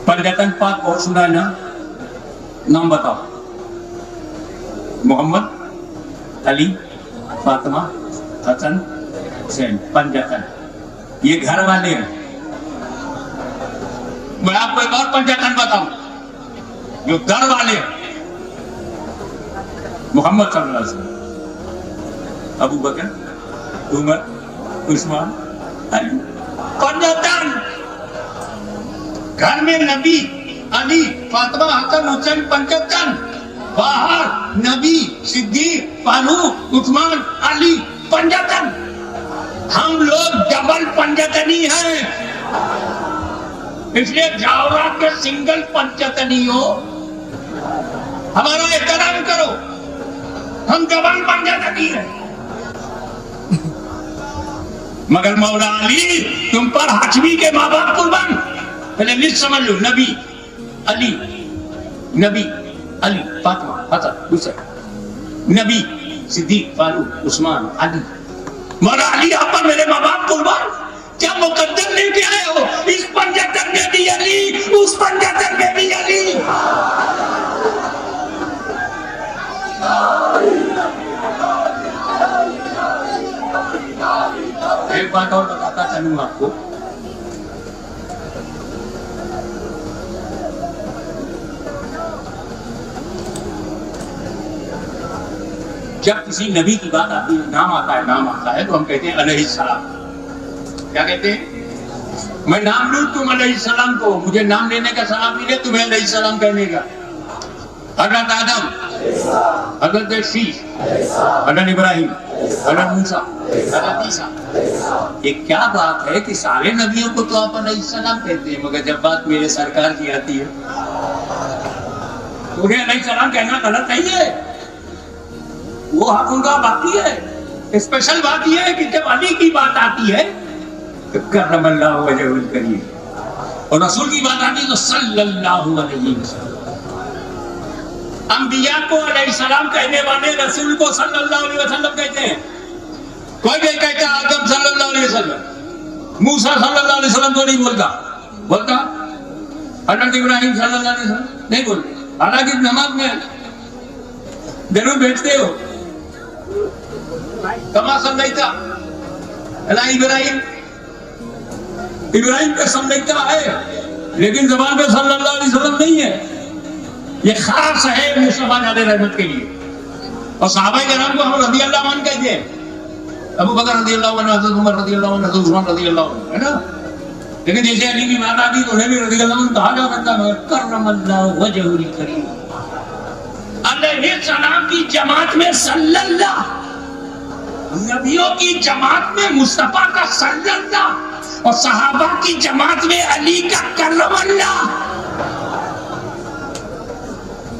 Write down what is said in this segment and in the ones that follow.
पंजातन पाक बहुत सुना है ना, नाम बताओ। मोहम्मद, अली, फातिमा, हसन, हुसैन, पंजातन। ये घर वाले हैं। मैं आपको एक और पंजातन बताऊं, जो घर वाले हैं। मोहम्मद सल्लल्लाहु अलैहि वसल्लम, अबू बकर, उमर, उस्मान, अली, पंजातन। घर में नबी, अली, फातिमा, हसन, हुसैन, पंजातन। बाहर नबी, सिद्दीक, फारूक, उस्मान, अली, पंजातन। हम लोग डबल पंजातनी हैं, इसलिए जावरा के सिंगल पंजातनी हो, हमारा एहतराम करो। हम डबल पंजातनी हैं। मगर मौला अली तुम पर हाशमी के माँ बाप कुर्बान। पहले लिस्ट समझ लो, नबी, अली, नबी, अली, फातिमा, हसन, हुसैन, नबी, सिद्दीक, फारूक, उस्मान, अली। मौला अली आप पर मेरे माँ बाप कुर्बान। क्या मुकद्दर लेके आए हो? इस पंजातन में भी अली, उस पंजातन में भी अली। एक बात और बताता चलूं आपको, जब किसी नबी की बात आती है, नाम आता है तो हम कहते हैं अलैहिस्सलाम। क्या कहते हैं? मैं नाम लूं तुम अलैहिस्सलाम को, मुझे नाम लेने का सलाम मिले तुम्हें अलैहिस्सलाम कहने का। हज़रत आदम, हज़रत शीश, हज़रत इब्राहिम, हज़रत मूसा, हज़रत ईसा। ये क्या बात है कि सारे नबियों को तो आप अलैहिस्सलाम कहते हैं, मगर जब बात मेरे सरकार की आती है तो उन्हें अलैहिस्सलाम कहना गलत नहीं है, वो हक उनका बाकी है। स्पेशल बात यह है कि जब अली की बात आती है तो करमल्लाहु वजहुल करीम, और रसूल की बात आती है तो सल्लल्लाहु अलैहि वसल्लम। अंबिया को अलैहिस्सलाम कहने वाले रसूल को सल्लल्लाहु अलैहि वसल्लम कहते हैं। कोई नहीं कहता आदम सल्लल्लाहु अलैहि वसल्लम, मूसा सल्लल्लाहु अलैहि वसल्लम तो नहीं बोलता हज़रत इब्राहिम सल्लल्लाहु अलैहि वसल्लम नहीं बोलते। हालांकि नमाज में जरूर भेजते हो, कमा सल्लैता अला इब्राहिम, इब्राहिम का सल्लैता है, लेकिन ज़बान पे सल्लल्लाहु अलैहि वसल्लम नहीं है। ये खास है मुस्तफा नाले रहमत के लिए। और सहाबा किराम को हम रज़ी अल्लाह अन्हु कहते हैं, अबू बकर रज़ी अल्लाह अन्हु, हज़रत उमर रज़ी अल्लाह अन्हु, हज़रत उस्मान रज़ी अल्लाह अन्हु, है ना। लेकिन जैसे अली की बात आती तो उन्हें भी रज़ी अल्लाह अन्हु कहा जा सकता है, करमल्लाहु वजहुल करीम। अलैहिस्सलाम की जमात में सल्लल्लाह, नबियों की जमात में मुस्तफा का सल्लल्लाह, और सहाबा की जमात में अली का करमल्लाह।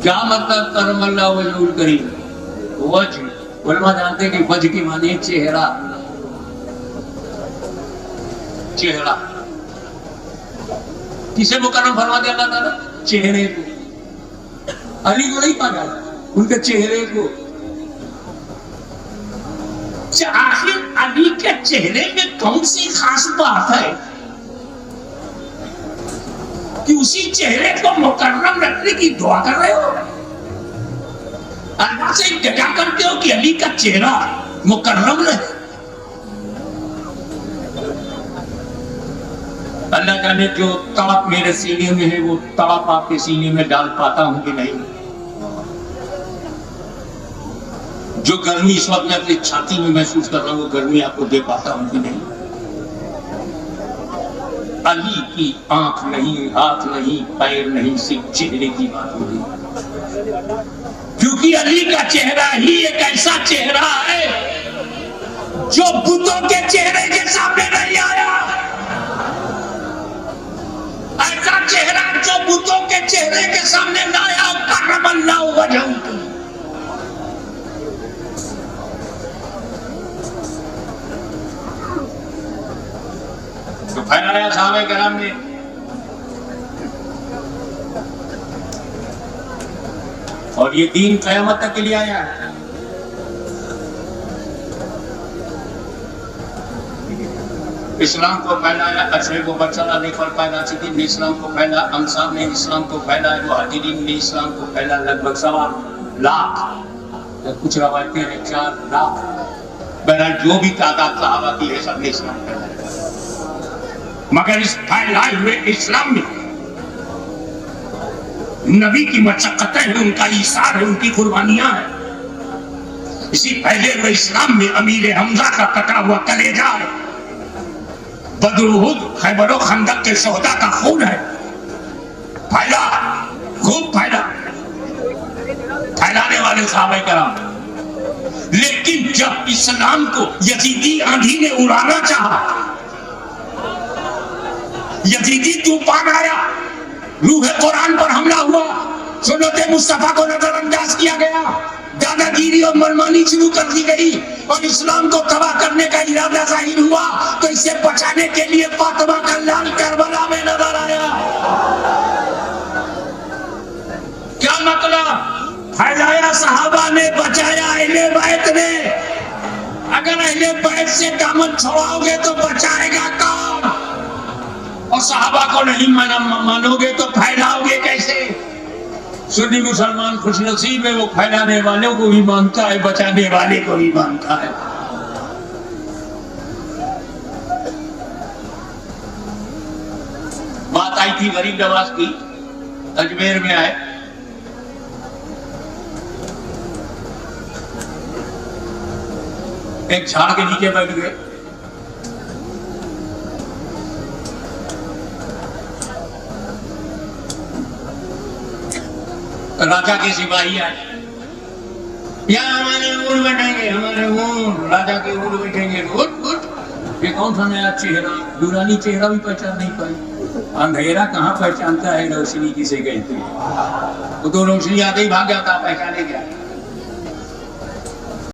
क्या मतलब करमल्लाहु वजहुल करीम? वजह, उलमा जानते हैं कि वजह की माने चेहरा, चेहरा। किसे मुकर्रम फरमा दिया अल्लाह ताला? चेहरे को। अली को नहीं पाया, उनके चेहरे को। आखिर अली के चेहरे में कौन सी खास बात है कि उसी चेहरे को मुकर्रम रखने की दुआ कर रहे हो? अल्लाह से दुआ करते हो कि अली का चेहरा मुकर्रम रहे। अल्लाह जाने जो तड़प मेरे सीने में है वो तड़प आपके सीने में डाल पाता हूं कि नहीं। जो गर्मी इस वक्त मैं अपनी छाती में महसूस कर रहा हूं वो गर्मी आपको दे पाता हूं कि नहीं। अली की आंख नहीं, हाथ नहीं, पैर नहीं, सिर्फ चेहरे की बात हो रही, क्योंकि अली का चेहरा ही एक ऐसा चेहरा है जो बुतों के चेहरे के सामने नहीं आया। ऐसा चेहरा जो बुतों के चेहरे के सामने न आया, करमल्लाहु वजहू। तो फैलाया सहाबा किराम ने, और ये दीन क़यामत तक के लिए आया है। اسلام کو پھیلایا، اشرے کو بچہ لانے پر پیداشدین نے اسلام کو پھیلایا، انصار نے اسلام کو پھیلایا، مہاجرین نے اسلام کو پھیلایا، لگ بھگ 1.25 لاکھ، کچھ روایتیں ہیں 4 لاکھ، بہرحال جو بھی تعداد صحابہ کی ہے سب نے اسلام پھیلایا۔ مگر اس پھیلائے ہوئے اسلام میں نبی کی مشقتیں ہیں، ان کا ایثار ہے، ان کی قربانیاں ہیں۔ اسی پھیلے ہوئے اسلام میں امیر حمزہ کا کٹا ہوا کلیجہ ہے، بدر احد خیبر و خندق کے شہداء کا خون ہے، پھیلا، خوب پھیلا، پھیلانے والے صحابہ کرام۔ لیکن جب اسلام کو یزیدی آندھی نے اڑانا چاہا، یزیدی طوفان آیا، روح قرآن پر حملہ ہوا، سنت مصطفیٰ کو نظر انداز کیا گیا، دادا گیری اور منمانی شروع کر دی گئی اور اسلام کو تباہ کرنے کا ارادہ ظاہر ہوا، تو اسے بچانے کے لیے فاطمہ کا لال کربلا میں نظر آیا۔ کیا مطلب؟ پھیلایا صحابہ نے، بچایا اہل بیت نے۔ اگر اہل بیت سے دامن چھڑاؤ گے تو بچائے گا کون؟ اور صحابہ کو نہیں مانو گے تو پھیلاؤ گے کیسے؟ سنی مسلمان خوش نصیب ہے، وہ پھیلانے والوں کو بھی مانتا ہے، بچانے والے کو بھی مانتا ہے۔ بات آئی تھی غریب نواز کی، اجمیر میں آئے، ایک جھاڑ کے نیچے بیٹھ گئے، راجا کے سپاہی آئے، یا ہمارے اونٹ بیٹھیں گے، ہمارے اونٹ، راجا کے اونٹ بیٹھیں گے، اٹھ اٹھ۔ یہ کون سا نیا چہرہ؟ نورانی چہرہ بھی پہچان نہیں پائی۔ اندھیرا کہاں پہچانتا ہے روشنی کسے کہتے ہیں؟ وہ تو روشنی آتے ہی بھاگ جاتا، پہچانے کیا؟